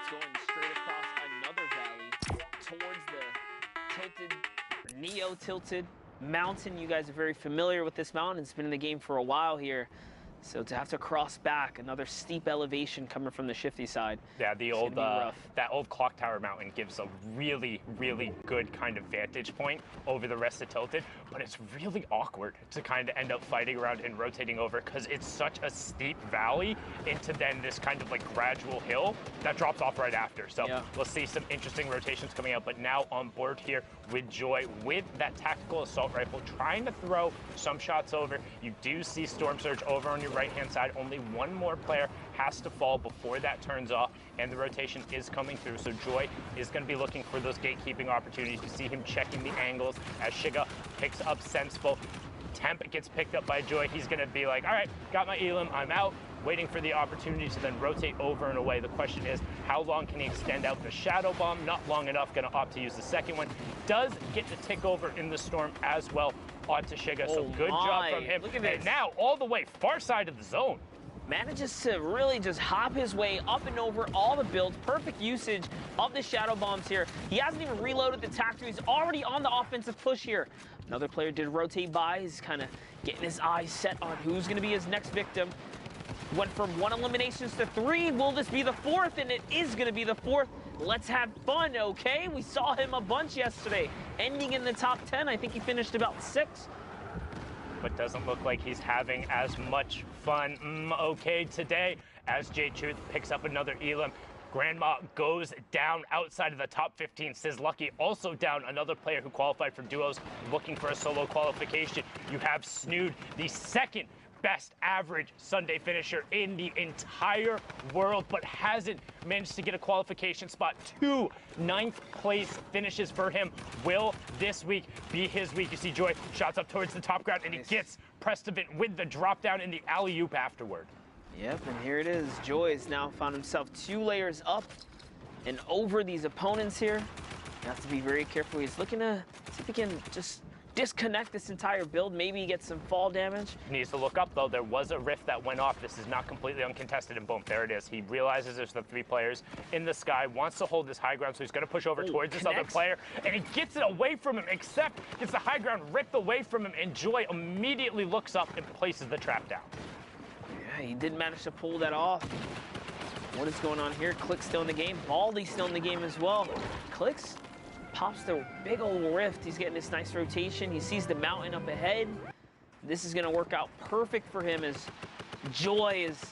going straight across another valley towards the tilted, neo-tilted mountain. You guys are very familiar with this mountain. It's been in the game for a while here. So to have to cross back, another steep elevation coming from the shifty side. Yeah, the old that old clock tower mountain gives a really, really good kind of vantage point over the rest of Tilted, but it's really awkward to kind of end up fighting around and rotating over because it's such a steep valley into then this kind of like gradual hill that drops off right after. So yeah, we'll see some interesting rotations coming out, but now on board here with Joy with that tactical assault rifle, trying to throw some shots over. You do see Storm Surge over on your right-hand side. Only one more player has to fall before that turns off, and the rotation is coming through. So Joy is going to be looking for those gatekeeping opportunities. You see him checking the angles as Shiga picks up Senseful. Temp gets picked up by Joy. He's going to be like, all right, got my Elim, I'm out. Waiting for the opportunity to then rotate over and away. The question is, how long can he extend out the Shadow Bomb? Not long enough, going to opt to use the second one. Does get to tick over in the storm as well onto Shiga, so good job from him. Look at this. And now all the way far side of the zone. Manages to really just hop his way up and over all the builds. Perfect usage of the Shadow Bombs here. He hasn't even reloaded the Tactor. He's already on the offensive push here. Another player did rotate by. He's kind of getting his eyes set on who's going to be his next victim. Went from 1 eliminations to 3. Will this be the 4th? And it is going to be the 4th. Let's have fun, okay? We saw him a bunch yesterday, ending in the top 10. I think he finished about 6. But doesn't look like he's having as much fun, okay, today, as J-Truth picks up another Elim. Grandma goes down outside of the top 15. Lucky also down, another player who qualified for duos, looking for a solo qualification. You have Snood, the second best average Sunday finisher in the entire world, but hasn't managed to get a qualification spot. 2 ninth place finishes for him. Will this week be his week? You see Joy shots up towards the top ground, and he gets Prestovant with the drop down in the alley-oop afterward. Yep, and here it is. Joy has now found himself 2 layers up and over these opponents here. You have to be very careful. He's looking to see if he can just disconnect this entire build, maybe get some fall damage. Needs to look up though. There was a rift that went off. This is not completely uncontested, and boom, there it is. He realizes there's the 3 players in the sky, wants to hold this high ground, so he's going to push over towards this other player, and he gets it away from him, except gets the high ground ripped away from him, and Joy immediately looks up and places the trap down. Yeah, he did manage to pull that off. What is going on here? Click's still in the game. Baldy's still in the game as well. Click's pops the big old rift. He's getting this nice rotation. He sees the mountain up ahead. This is going to work out perfect for him as Joy is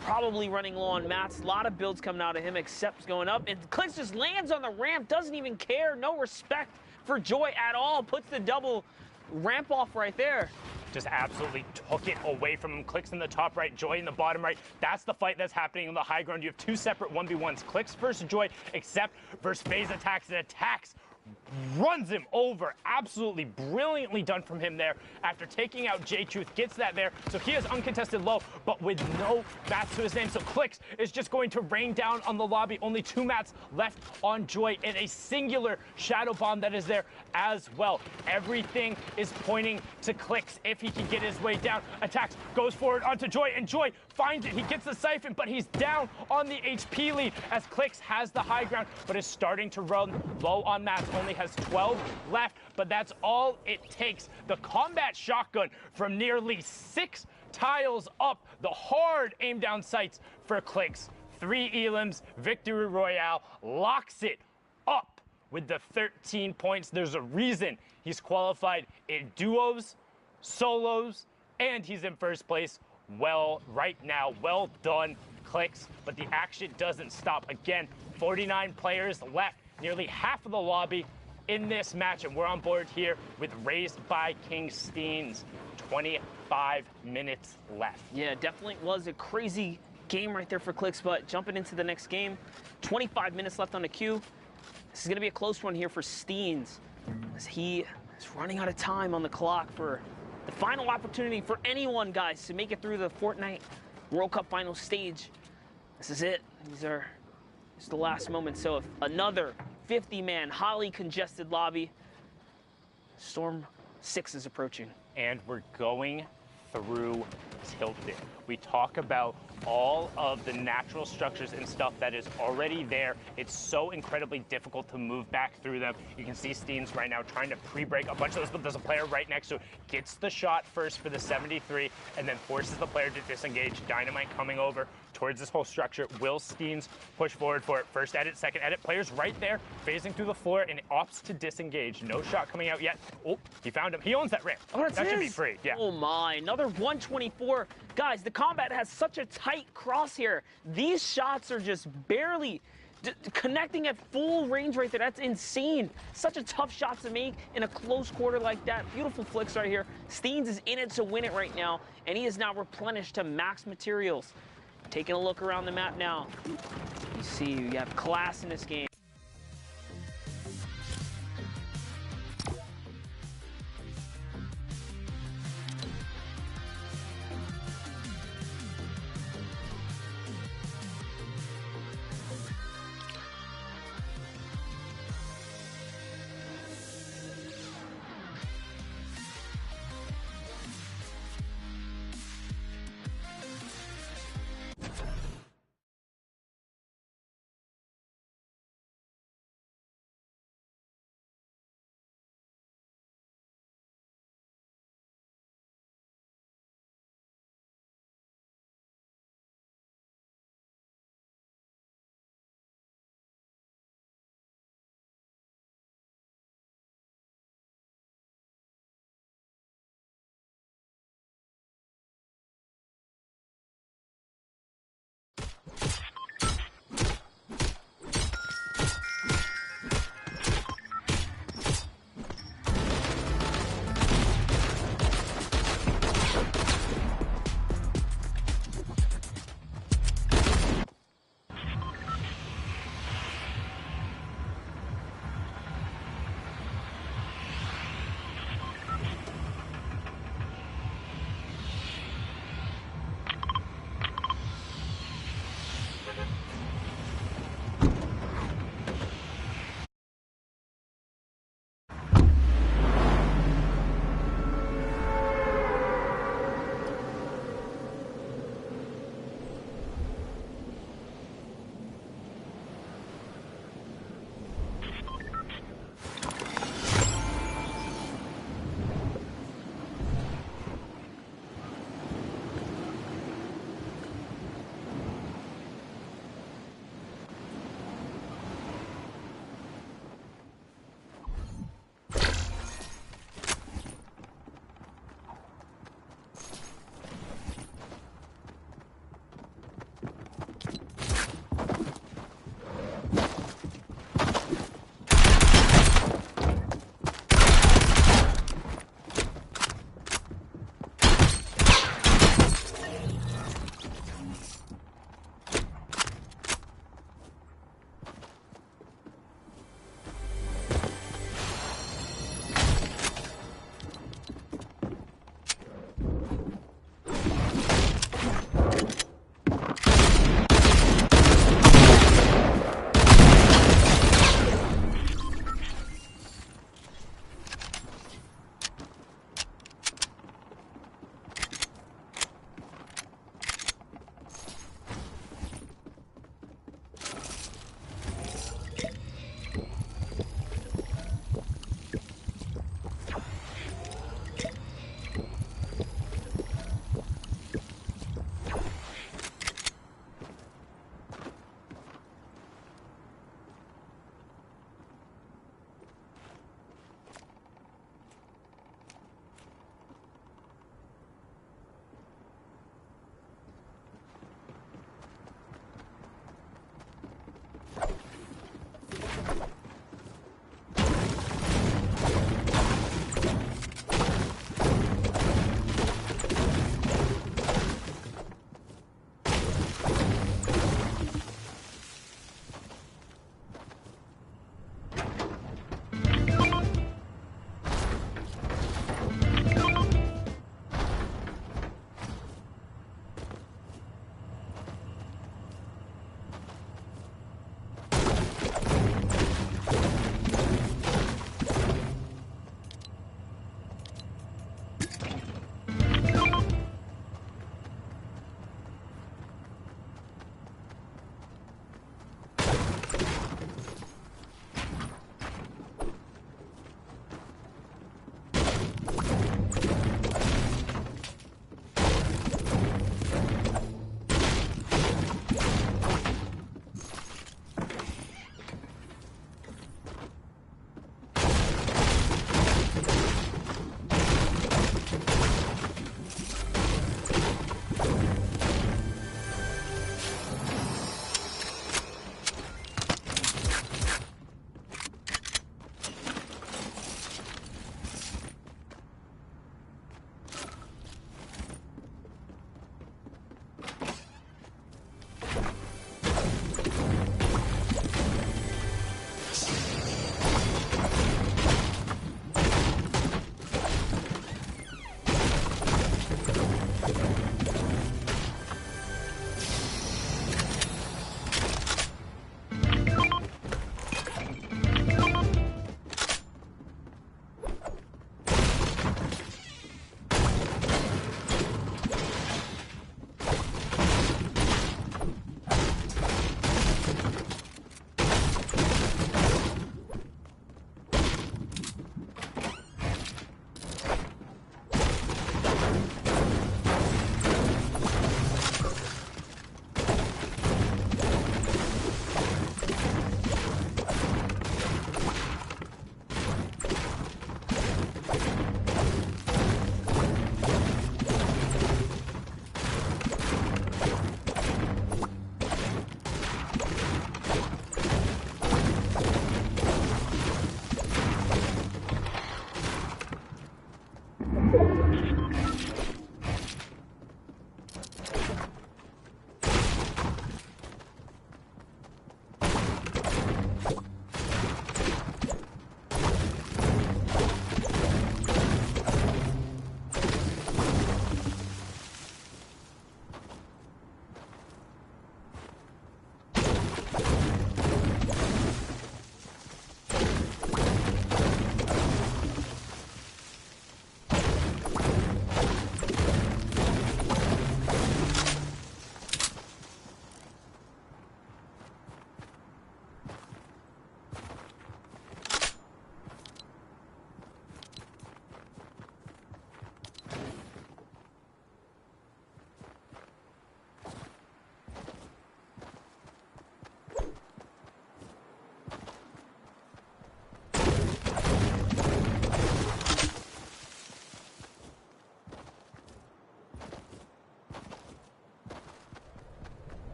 probably running low on mats. A lot of builds coming out of him, except going up. And Clix just lands on the ramp, doesn't even care. No respect for Joy at all. Puts the double ramp off right there. Just absolutely took it away from him. Clicks in the top right, Joy in the bottom right. That's the fight that's happening on the high ground. You have 2 separate 1v1s. Clicks versus Joy, except versus phase attacks, and attacks runs him over. Absolutely brilliantly done from him there after taking out J-Truth. Gets that there, so he has uncontested low, but with no mats to his name. So Clicks is just going to rain down on the lobby. Only 2 mats left on Joy, and a singular Shadow Bomb that is there as well. Everything is pointing to Clicks if he can get his way down. Attacks, goes forward onto Joy, and Joy finds it. He gets the siphon, but he's down on the HP lead as Clicks has the high ground, but is starting to run low on mats. Only has 12 left, but that's all it takes. The combat shotgun from nearly 6 tiles up, the hard aim down sights for Clicks. 3 Elims, victory royale, locks it up with the 13 points. There's a reason he's qualified in duos, solos, and he's in first place. Well, right now, well done, Clicks, but the action doesn't stop. Again, 49 players left, nearly half of the lobby in this match, and we're on board here with Raised by King Steens. 25 minutes left. Yeah, definitely was a crazy game right there for Clicks, but jumping into the next game, 25 minutes left on the queue. This is going to be a close one here for Steens, as he is running out of time on the clock for the final opportunity for anyone, guys, to make it through the Fortnite World Cup final stage. This is it. This is the last moment. So if another 50-man, highly congested lobby, Storm 6 is approaching. And we're going through Tilted. We talk about all of the natural structures and stuff that is already there. It's so incredibly difficult to move back through them. You can see Steens right now trying to pre-break a bunch of those, but there's a player right next to it. Gets the shot first for the 73, and then forces the player to disengage. Dynamite coming over towards this whole structure. Will Steens push forward for it? First edit, second edit. Players right there, phasing through the floor, and opts to disengage. No shot coming out yet. Oh, he found him. He owns that ramp. Oh, that's that should be his. free. Yeah. Oh my, another 124. Guys, the combat has such a tight crosshair. These shots are just barely connecting at full range right there. That's insane. Such a tough shot to make in a close quarter like that. Beautiful flicks right here. Steens is in it to win it right now, and he is now replenished to max materials. Taking a look around the map now. You see, you have class in this game.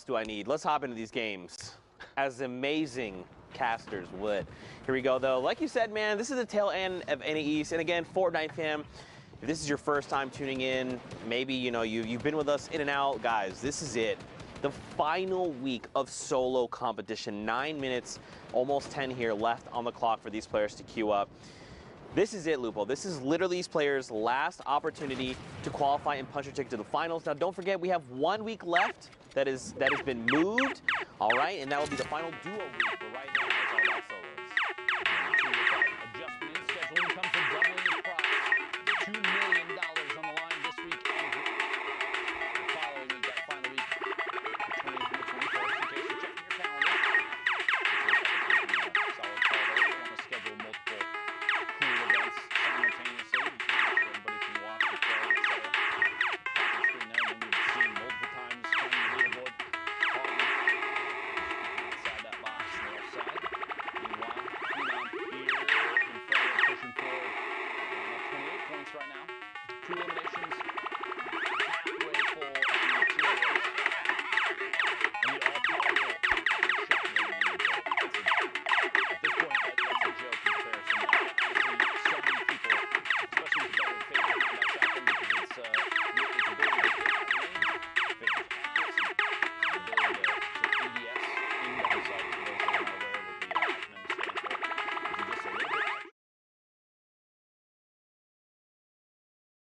do I need? Let's hop into these games. As amazing casters would. Here we go, though. Like you said, man, this is the tail end of NA East. And again, Fortnite fam, if this is your first time tuning in, maybe, you know, you've been with us in and out. Guys, this is it. The final week of solo competition. 9 minutes, almost 10 here left on the clock for these players to queue up. This is it, Lupo. This is literally these players' last opportunity to qualify and punch their ticket to the finals. Now, don't forget, we have 1 week left that has been moved, all right? And that will be the final duo week.